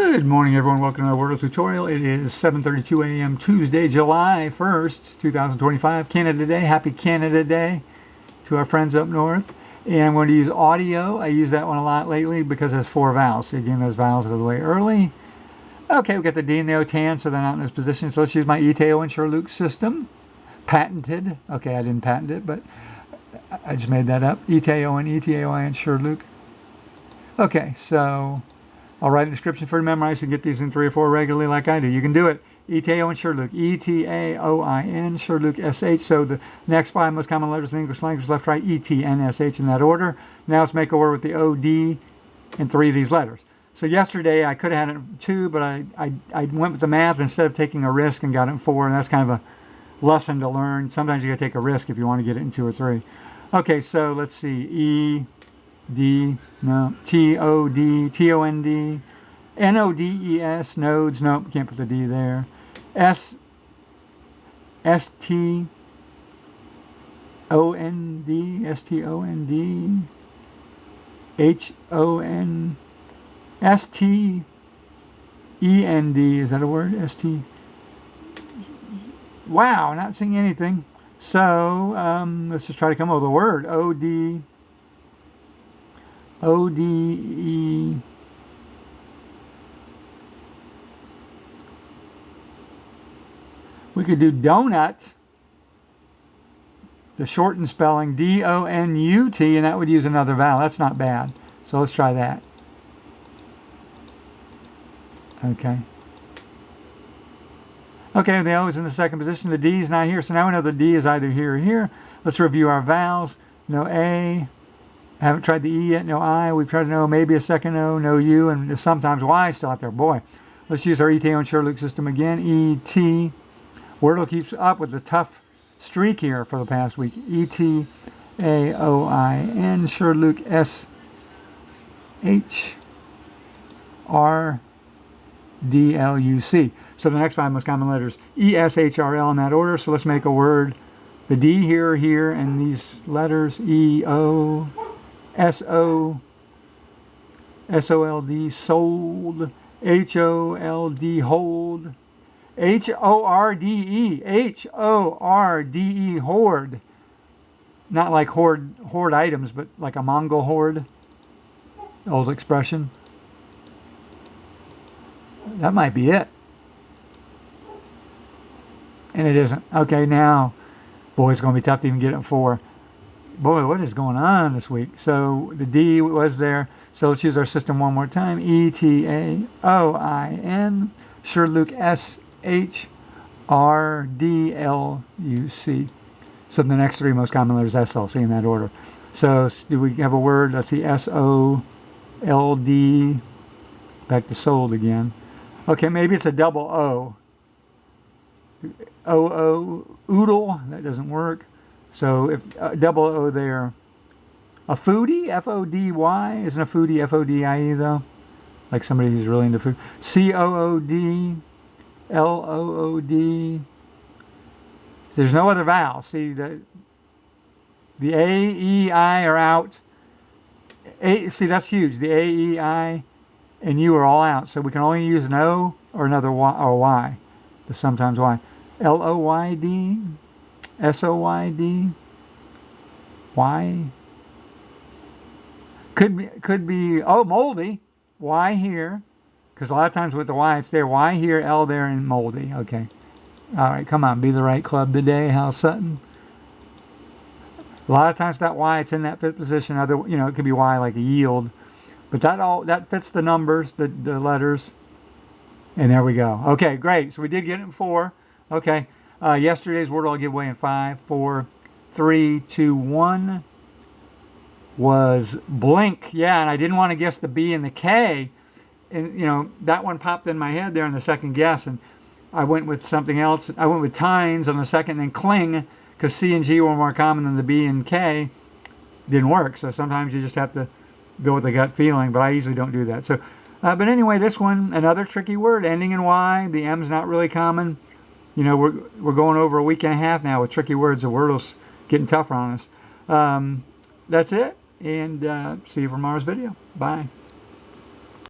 Good morning, everyone. Welcome to our Wordle tutorial. It is 7:32 a.m. Tuesday, July 1st, 2025. Canada Day. Happy Canada Day to our friends up north. And I'm going to use audio. I use that one a lot lately because it has 4 vowels. So again, those vowels are the way early. Okay, we've got the D and the O tan, so they're not in this position. So let's use my ETAOIN SHRDLUC system. Patented. Okay, I didn't patent it, but I just made that up. ETAOIN SHRDLUC. Okay, so I'll write a description for you to memorize and get these in 3 or 4 regularly like I do. You can do it. ETAOIN SHRDLUC. ETAOIN SHRDLUC SH. So the next 5 most common letters in the English language, left, right, ETNSH in that order. Now let's make a word with the OD in 3 of these letters. So yesterday I could have had it in 2, but I went with the math instead of taking a risk and got it in 4. And that's kind of a lesson to learn. Sometimes you got to take a risk if you want to get it in 2 or 3. Okay, so let's see. E-D, no. T-O-D, T-O-N-D. N-O-D-E-S, nodes, nope, can't put the D there. S, S-T-O-N-D, S-T-O-N-D. H-O-N, S-T-E-N-D, is that a word? S-T, wow, not seeing anything. So, let's just try to come up with a word. O-D, O-D-E, we could do donut, the shortened spelling, D-O-N-U-T, and that would use another vowel. That's not bad. So let's try that. Okay. Okay, the O is in the second position. The D is not here. So now we know the D is either here or here. Let's review our vowels. No A. Haven't tried the E yet. No I. We've tried no, maybe a second O. No U. And sometimes Y still out there. Boy. Let's use our ETAOIN SHRDLUC system again. E-T. Wordle keeps up with the tough streak here for the past week. ETAOIN SHRDLUC SHRDLUC. So the next 5 most common letters, E-S-H-R-L in that order. So let's make a word. The D here, and these letters, E-O, S-O, S-O-L-D, sold, H-O-L-D, hold, H-O-R-D-E, H-O-R-D-E, hoard. Not like hoard items, but like a Mongol horde. Old expression. That might be it. And it isn't. Okay, now, boy, it's going to be tough to even get it in 4. Boy, what is going on this week? So the D was there. So let's use our system one more time. E-T-A-O-I-N, SHRDLUC, S-H-R-D-L-U-C. So the next 3 most common letters, S-L-C in that order. So do we have a word? Let's see, S-O-L-D, back to sold again. Okay, maybe it's a double O. O-O, oodle, that doesn't work. So if double O there. A foodie, F-O-D-Y, isn't a foodie F-O-D-I-E though? Like somebody who's really into food. C-O-O-D, L-O-O-D. There's no other vowel. See, the A, E, I are out. See, that's huge. The A, E, I, and U are all out. So we can only use an O or another Y, or Y. Sometimes Y. L-O-Y-D, S-O-Y-D, Y. Could be, oh, moldy. Y here. Because a lot of times with the Y, it's there. Y here, L there, and moldy. Okay. All right, come on. Be the right club today, Hal Sutton. A lot of times that Y, it's in that 5th position. Other, it could be Y like a yield. But that fits the numbers, the letters. And there we go. Okay, great. So we did get it in 4. Okay. Yesterday's Wordle giveaway in 5, 4, 3, 2, 1 was blink. Yeah, and I didn't want to guess the B and the K. And, that one popped in my head there in the second guess. And I went with something else. I went with tines on the second, and then cling, because C and G were more common than the B and K. Didn't work. So sometimes you just have to go with the gut feeling, but I usually don't do that. So, but anyway, this one, another tricky word, ending in Y. The M's not really common. We're going over a week and a half now with tricky words. The Wordle's getting tougher on us. That's it, and see you for tomorrow's video. Bye.